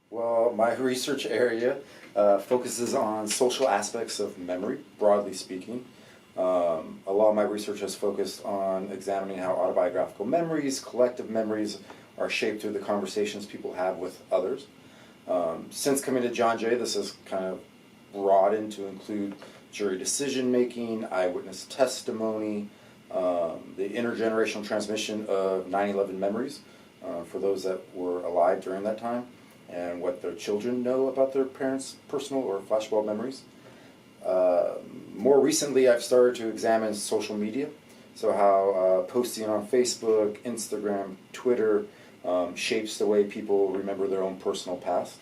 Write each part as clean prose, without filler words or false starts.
Well, my research area focuses on social aspects of memory, broadly speaking. A lot of my research has focused on examining how autobiographical memories, collective memories, are shaped through the conversations people have with others. Since coming to John Jay, this has kind of broadened to include jury decision making, eyewitness testimony, the intergenerational transmission of 9/11 memories for those that were alive during that time, and what their children know about their parents' personal or flashbulb memories. More recently, I've started to examine social media, so how posting on Facebook, Instagram, Twitter shapes the way people remember their own personal past.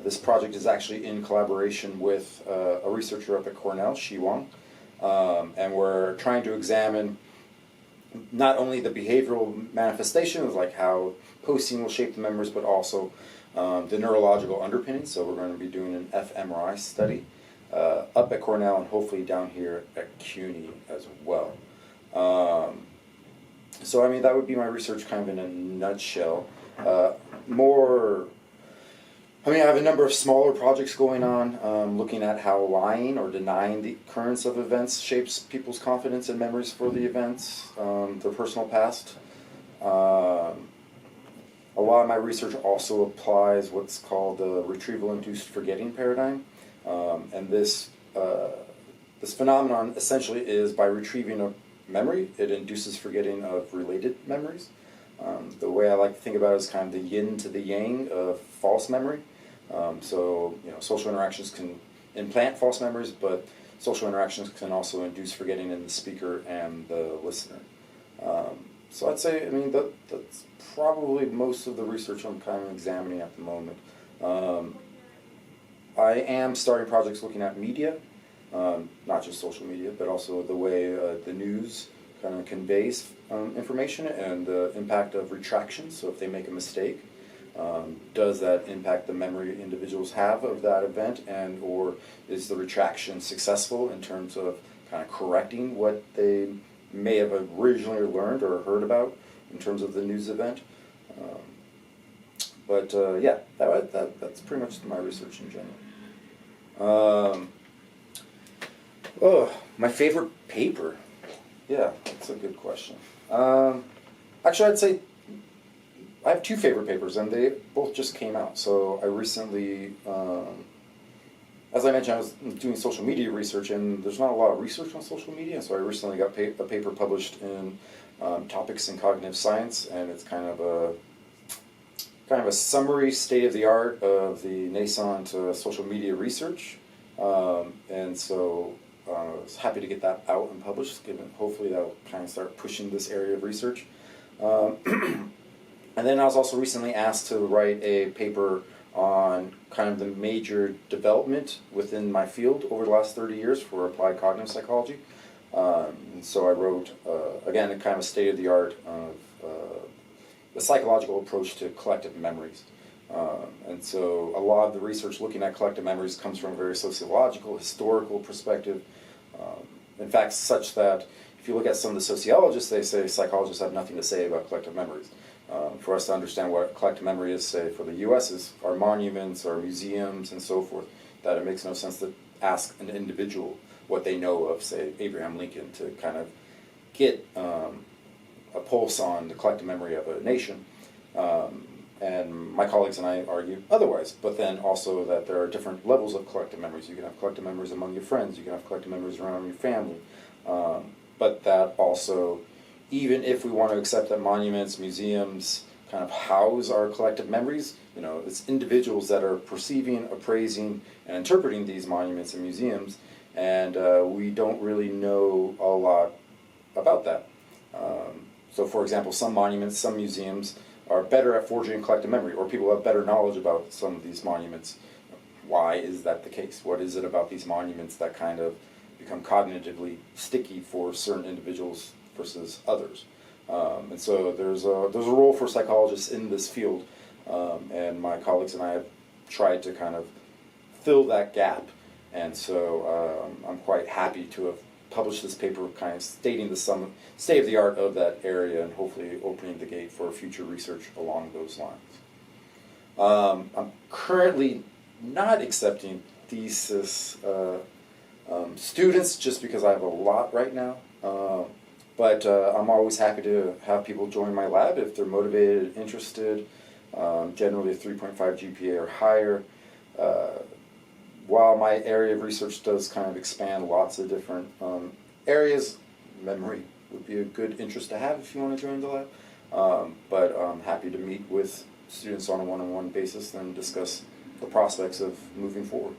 This project is actually in collaboration with a researcher up at Cornell, Shi Wang, and we're trying to examine not only the behavioral manifestations, like how posting will shape the memories, but also the neurological underpinnings. So we're going to be doing an fMRI study up at Cornell and hopefully down here at CUNY as well. So I mean, that would be my research kind of in a nutshell. I have a number of smaller projects going on, looking at how lying or denying the occurrence of events shapes people's confidence and memories for the events, their personal past. A lot of my research also applies what's called the retrieval-induced forgetting paradigm, and this phenomenon essentially is by retrieving a memory, it induces forgetting of related memories. The way I like to think about it is kind of the yin to the yang of false memory. Social interactions can implant false memories, but social interactions can also induce forgetting in the speaker and the listener. So I'd say, that's probably most of the research I'm kind of examining at the moment. I am starting projects looking at media, not just social media, but also the way the news kind of conveys information and the impact of retraction. So if they make a mistake, does that impact the memory individuals have of that event, and or is the retraction successful in terms of kind of correcting what they may have originally learned or heard about in terms of the news event? That's pretty much my research in general. My favorite paper? Yeah, that's a good question. Actually, I'd say I have two favorite papers, and they both just came out. So I recently, as I mentioned, I was doing social media research, and there's not a lot of research on social media, so I recently got a paper published in Topics in Cognitive Science, and it's kind of a summary state-of-the-art of the nascent social media research. And so I was happy to get that out and published, given hopefully that'll kind of start pushing this area of research. And then I was also recently asked to write a paper on kind of the major development within my field over the last 30 years for applied cognitive psychology. And so I wrote, again, a kind of state-of-the-art of the psychological approach to collective memories. And so a lot of the research looking at collective memories comes from a very sociological, historical perspective. In fact, such that if you look at some of the sociologists, they say psychologists have nothing to say about collective memories. For us to understand what collective memory is, say, for the U.S., is our monuments, our museums, and so forth, that it makes no sense to ask an individual what they know of, say, Abraham Lincoln, to kind of get a pulse on the collective memory of a nation. And my colleagues and I argue otherwise, but then also that there are different levels of collective memories. You can have collective memories among your friends, you can have collective memories around your family, but that also, even if we want to accept that monuments, museums kind of house our collective memories, it's individuals that are perceiving, appraising, and interpreting these monuments and museums, and we don't really know a lot about that. So for example, some monuments, some museums are better at forging collective memory, or people have better knowledge about some of these monuments. Why is that the case? What is it about these monuments that kind of become cognitively sticky for certain individuals versus others? And so there's a role for psychologists in this field, and my colleagues and I have tried to kind of fill that gap. And so I'm quite happy to have published this paper kind of stating the state of the art of that area and hopefully opening the gate for future research along those lines. I'm currently not accepting thesis students just because I have a lot right now. But I'm always happy to have people join my lab if they're motivated, interested, generally a 3.5 GPA or higher. While my area of research does kind of expand lots of different areas, memory would be a good interest to have if you want to join the lab. But I'm happy to meet with students on a one-on-one basis and discuss the prospects of moving forward.